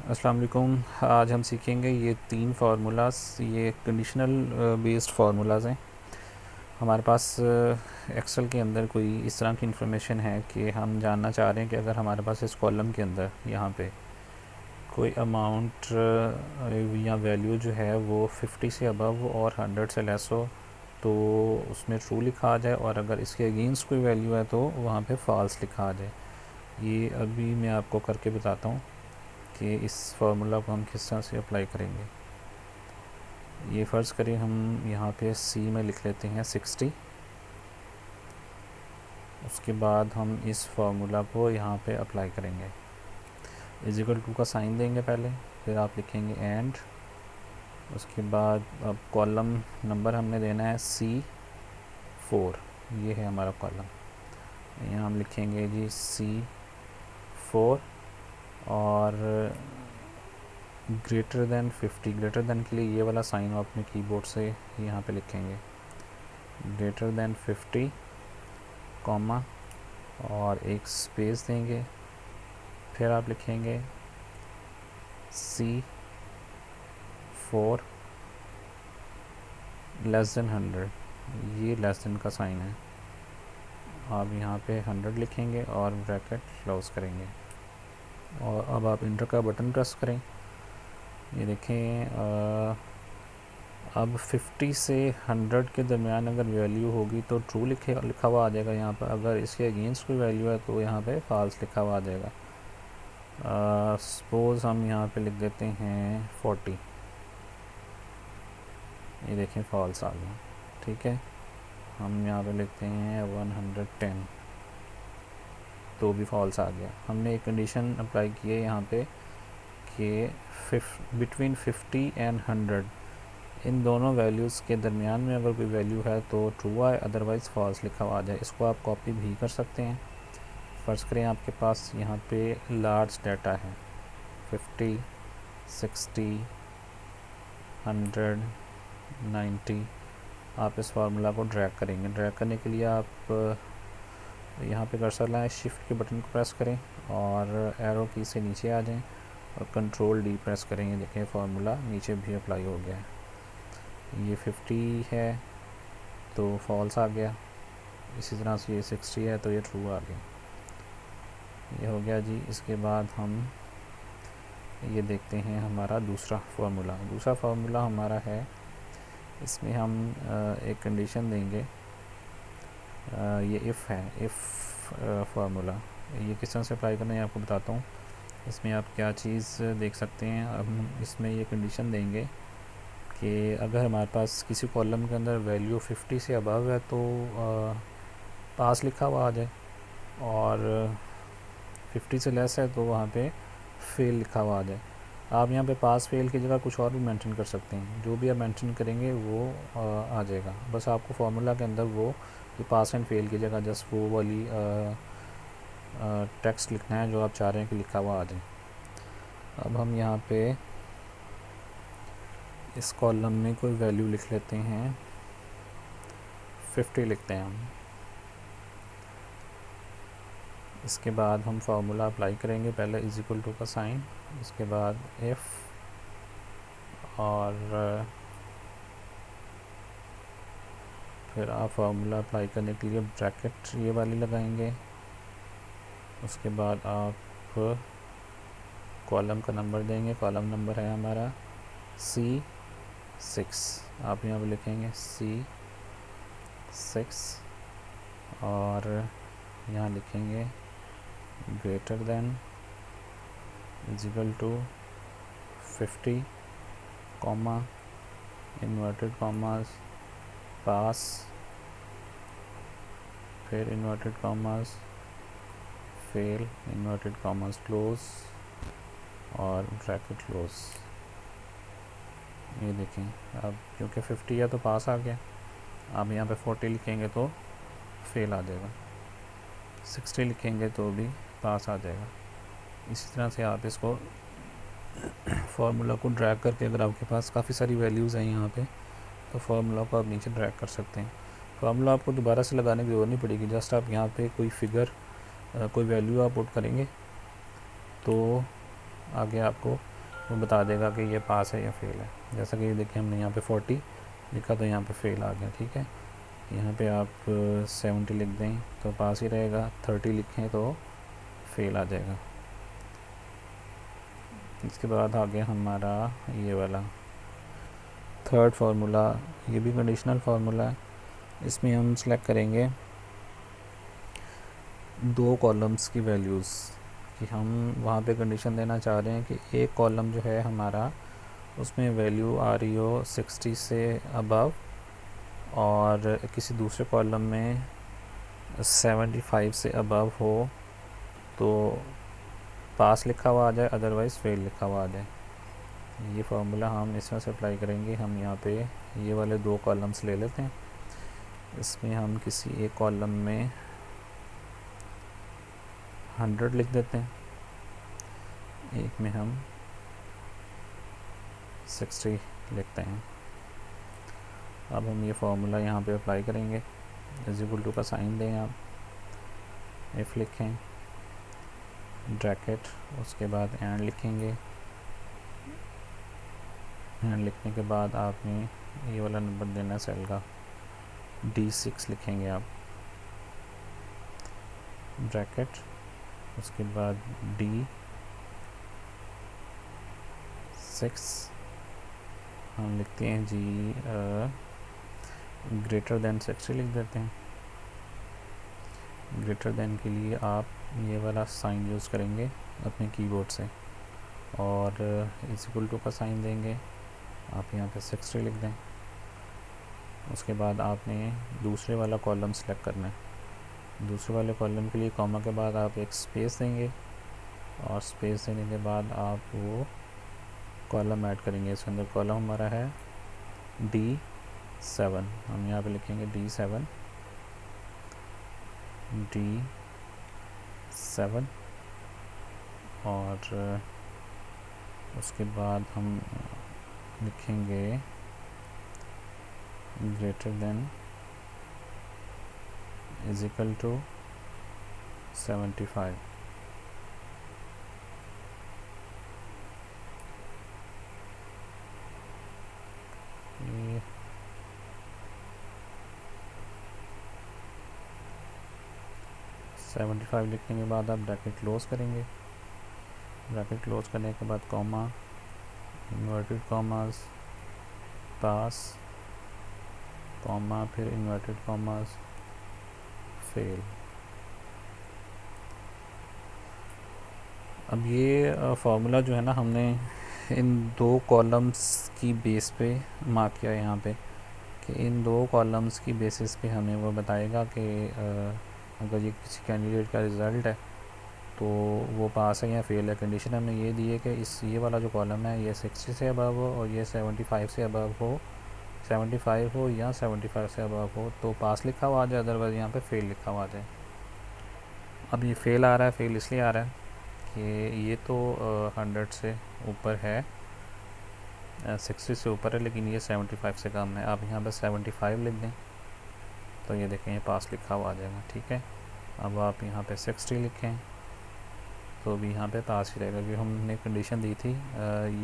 अस्सलाम वालेकुम। आज हम सीखेंगे ये 3 फार्मूलास। ये कंडीशनल बेस्ड फार्मूलाज हैं। हमारे पास एक्सेल के अंदर कोई इस तरह की इंफॉर्मेशन है कि हम जानना चाह रहे हैं कि अगर हमारे पास इस कॉलम के अंदर यहाँ पे कोई अमाउंट या वैल्यू जो है वो 50 से अबव और 100 से लेस हो तो उसमें ट्रू लिखा आ जाए, और अगर इसके अगेंस्ट कोई वैल्यू है तो वहाँ पे फॉल्स लिखा आ जाए। ये अभी मैं आपको करके बताता हूँ कि इस फार्मूला को हम किस तरह से अप्लाई करेंगे। ये फ़र्ज़ करें हम यहाँ पे सी में लिख लेते हैं 60। उसके बाद हम इस फार्मूला को यहाँ पे अप्लाई करेंगे। इजिकल टू का साइन देंगे पहले, फिर आप लिखेंगे एंड। उसके बाद अब कॉलम नंबर हमने देना है C4। ये है हमारा कॉलम। यहाँ हम लिखेंगे जी C4 और ग्रेटर दैन 50। ग्रेटर दैन के लिए ये वाला साइन आप अपने कीबोर्ड से यहाँ पे लिखेंगे, ग्रेटर दैन 50 कॉमा और एक स्पेस देंगे। फिर आप लिखेंगे C4 लेस दैन 100। ये लेस दैन का साइन है। आप यहाँ पे 100 लिखेंगे और ब्रैकेट क्लोज करेंगे, और अब आप इंटर का बटन प्रेस करें। ये देखें, अब 50 से 100 के दरमियान अगर वैल्यू होगी तो ट्रू लिखा हुआ आ जाएगा यहाँ पर। अगर इसके अगेंस्ट कोई वैल्यू है तो यहाँ पे फॉल्स लिखा हुआ आ जाएगा। सपोज़ हम यहाँ पे लिख देते हैं 40। ये देखें फॉल्स आ गया। ठीक है, हम यहाँ पे लिखते हैं 110 तो भी फॉल्स आ गया। हमने एक कंडीशन अप्लाई की है यहाँ पे कि बिटवीन 50 एंड 100 इन दोनों वैल्यूज़ के दरमियान में अगर कोई वैल्यू है तो ट्रू आए, अदरवाइज़ फॉल्स लिखा हुआ आ जाए। इसको आप कॉपी भी कर सकते हैं। फ़र्ज़ करें आपके पास यहाँ पे लार्ज डाटा है, 50, 60, 100, 90। आप इस फार्मूला को ड्रैग करेंगे। ड्रैग करने के लिए आप यहाँ पे कर्सर लाएं, शिफ्ट के बटन को प्रेस करें और एरो की से नीचे आ जाएं और कंट्रोल डी प्रेस करेंगे। देखें फार्मूला नीचे भी अप्लाई हो गया है। ये 50 है तो फॉल्स आ गया। इसी तरह से ये 60 है तो ये ट्रू आ गया। ये हो गया जी। इसके बाद हम ये देखते हैं हमारा दूसरा फार्मूला। दूसरा फार्मूला हमारा है, इसमें हम एक कंडीशन देंगे। ये इफ़ है, इफ़ फार्मूला। ये किस तरह से अप्लाई करना है आपको बताता हूँ। इसमें आप क्या चीज़ देख सकते हैं। अब हम इसमें ये कंडीशन देंगे कि अगर हमारे पास किसी कॉलम के अंदर वैल्यू 50 से अबव है तो पास लिखा हुआ आ जाए, और 50 से लेस है तो वहाँ पे फेल लिखा हुआ आ जाए। आप यहाँ पे पास फेल की जगह कुछ और भी मेंशन कर सकते हैं। जो भी आप मेंशन करेंगे वो आ जाएगा। बस आपको फार्मूला के अंदर वो पास एंड फेल की जगह जस्ट वो वाली टेक्स्ट लिखना है जो आप चाह रहे हैं कि लिखा हुआ आ जाए। अब हम यहाँ पे इस कॉलम में कोई वैल्यू लिख लेते हैं, 50 लिखते हैं हम। इसके बाद हम फार्मूला अप्लाई करेंगे। पहले इज इक्वल टू का साइन, इसके बाद इफ़, और फिर आप फार्मूला अप्लाई करने के लिए ब्रैकेट ये वाली लगाएंगे। उसके बाद आप कॉलम का नंबर देंगे। कॉलम नंबर है हमारा C6। आप यहाँ पर लिखेंगे C6 और यहाँ लिखेंगे greater than is equal to 50 comma inverted commas pass, फिर inverted commas fail, inverted commas close और ब्रैकेट क्लोज। ये देखें, अब क्योंकि 50 है तो पास आ गया। आप यहाँ पे 40 लिखेंगे तो फेल आ जाएगा, 60 लिखेंगे तो भी पास आ जाएगा। इसी तरह से आप इसको फार्मूला को ड्रैग करके, अगर आपके पास काफ़ी सारी वैल्यूज़ हैं यहाँ पे तो फार्मूला को आप नीचे ड्रैग कर सकते हैं। फार्मूला आपको दोबारा से लगाने की ज़रूरत नहीं पड़ेगी। जस्ट आप यहाँ पे कोई फिगर कोई वैल्यू आप पुट करेंगे तो आगे आपको वो बता देगा कि ये पास है या फेल है। जैसा कि देखिए हमने यहाँ पे 40 लिखा तो यहाँ पे फेल आ गया, ठीक है। यहाँ पे आप 70 लिख दें तो पास ही रहेगा, 30 लिखें तो फेल आ जाएगा। इसके बाद आ गया हमारा ये वाला थर्ड फार्मूला, ये भी कंडीशनल फार्मूला है। इसमें हम सेलेक्ट करेंगे दो कॉलम्स की वैल्यूज़ कि हम वहाँ पे कंडीशन देना चाह रहे हैं कि एक कॉलम जो है हमारा उसमें वैल्यू आ रही हो 60 से अबव और किसी दूसरे कॉलम में 75 से अबव हो तो पास लिखा हुआ आ जाए, अदरवाइज़ फेल लिखा हुआ आ जाए। ये फार्मूला हम इसमें से अप्लाई करेंगे। हम यहाँ पे ये वाले दो कॉलम्स ले लेते हैं। इसमें हम किसी एक कॉलम में 100 लिख देते हैं, एक में हम 60 लिखते हैं। अब हम ये फार्मूला यहाँ पे अप्लाई करेंगे। इज इक्वल टू का साइन दें आप, इफ़ लिखें, ब्रैकेट, उसके बाद एंड लिखेंगे। एंड लिखने के बाद आपने ये वाला नंबर देना सेल का, D6 लिखेंगे आप, ब्रैकेट, उसके बाद D6 हम लिखते हैं जी ग्रेटर देन 60 लिख देते हैं। ग्रेटर देन के लिए आप ये वाला साइन यूज़ करेंगे अपने कीबोर्ड से और इज इक्वल टू का साइन देंगे। आप यहाँ पे 60 लिख दें। उसके बाद आपने दूसरे वाला कॉलम सेलेक्ट करना है। दूसरे वाले कॉलम के लिए कॉमा के बाद आप एक स्पेस देंगे और स्पेस देने के बाद आप वो कॉलम ऐड करेंगे। इसके अंदर कॉलम हमारा है D7, हम यहाँ पे लिखेंगे D7 और उसके बाद हम लिखेंगे greater than is equal to 75। ये 75 लिखने के बाद आप ब्रैकेट क्लोज करेंगे। ब्रैकेट क्लोज करने के बाद comma, inverted commas, pass, comma, फिर इन्वर्टेड कॉमास, फेल। अब ये फार्मूला जो है ना हमने इन दो कॉलम्स की बेस पे मार्क किया यहाँ पे कि इन दो कॉलम्स की बेसिस पे हमें वो बताएगा कि अगर ये किसी कैंडिडेट का रिज़ल्ट है तो वो पास है या फेल है। कंडीशन हमने ये दी है कि ये वाला जो कॉलम है ये 60 से अबव हो और ये 75 से अबव हो, 75 हो या 75 से अबव हो तो पास लिखा हुआ आ जाए, अदरवाइज़ यहाँ पे फेल लिखा हुआ आ जाए। अब ये फेल आ रहा है, फेल इसलिए आ रहा है कि ये तो 100 से ऊपर है, 60 से ऊपर है, लेकिन ये 75 से कम है। आप यहाँ पर 75 लिख दें तो ये देखें ये पास लिखा हुआ आ जाएगा, ठीक है। अब आप यहाँ पे 60 लिखें तो भी यहाँ पे पास ही रहेगा क्योंकि हमने कंडीशन दी थी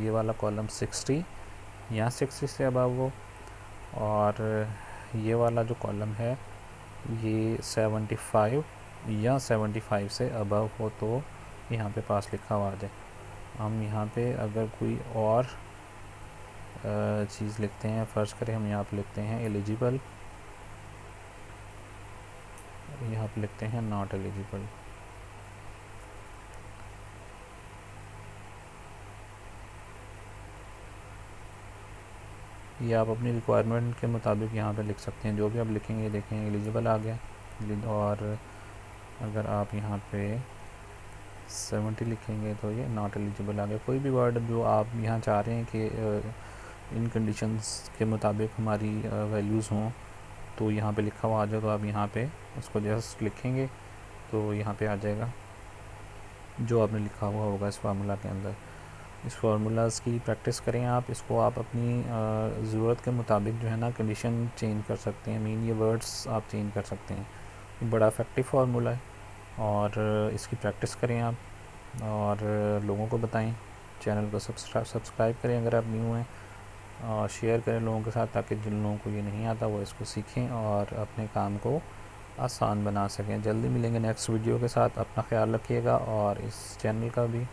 ये वाला कॉलम 60 या 60 से अबव हो और ये वाला जो कॉलम है ये 75 या 75 से अबव हो तो यहाँ पे पास लिखा हुआ आ जाए। हम यहाँ पे अगर कोई और चीज़ लिखते हैं, फ़र्ज़ करें हम यहाँ पे लिखते हैं एलिजिबल, यहाँ पे लिखते हैं नॉट एलिजिबल। ये आप अपनी रिक्वायरमेंट के मुताबिक यहाँ पे लिख सकते हैं, जो भी आप लिखेंगे। देखें एलिजिबल आ गया और अगर आप यहाँ पे 70 लिखेंगे तो ये नॉट एलिजिबल आ गया। कोई भी वर्ड जो आप यहाँ चाह रहे हैं कि इन कंडीशंस के मुताबिक हमारी वैल्यूज़ हों तो यहाँ पे लिखा हुआ आ जाए तो आप यहाँ पे उसको जस्ट लिखेंगे तो यहाँ पे आ जाएगा जो आपने लिखा हुआ होगा इस फार्मूला के अंदर। इस फार्मूलाज़ की प्रैक्टिस करें आप, इसको आप अपनी ज़रूरत के मुताबिक जो है ना कंडीशन चेंज कर सकते हैं, मीन ये वर्ड्स आप चेंज कर सकते हैं। ये बड़ा इफ़ेक्टिव फार्मूला है और इसकी प्रैक्टिस करें आप और लोगों को बताएं। चैनल को सब्सक्राइब करें अगर आप न्यू हैं, और शेयर करें लोगों के साथ, ताकि जिन लोगों को ये नहीं आता वो इसको सीखें और अपने काम को आसान बना सकें। जल्दी मिलेंगे नेक्स्ट वीडियो के साथ। अपना ख्याल रखिएगा और इस चैनल का भी